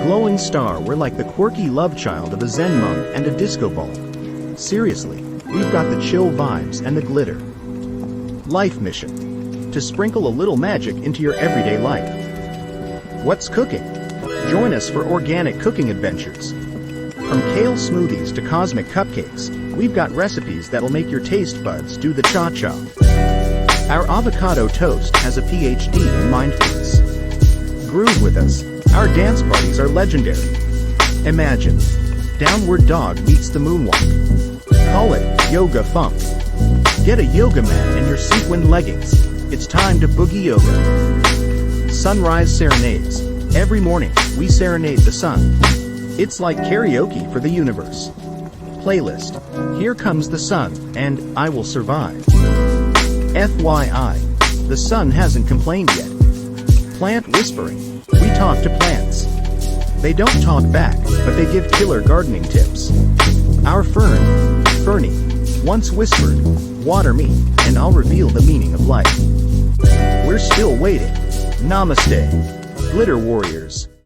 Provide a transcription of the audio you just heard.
glowing star, we're like the quirky love child of a Zen monk and a disco ball. Seriously, we've got the chill vibes and the glitter. Life mission: to sprinkle a little magic into your everyday life. What's cooking? Join us for organic cooking adventures. From kale smoothies to cosmic cupcakes, we've got recipes that'll make your taste buds do the cha-cha. Our avocado toast has a PhD in mindfulness. Groove with us. Our dance parties are legendary. Imagine downward dog meets the moonwalk. Call it yoga funk. Get a yoga mat and your sequined leggings. It's time to boogie yoga. Sunrise serenades. Every morning, we serenade the sun. It's like karaoke for the universe. Playlist: Here Comes the Sun and I Will Survive. FYI, the sun hasn't complained yet. Plant whispering: we talk to plants. They don't talk back, but they give killer gardening tips. Our fern, Fernie, once whispered, "Water me, and I'll reveal the meaning of life." We're still waiting. Namaste, Glitter Warriors.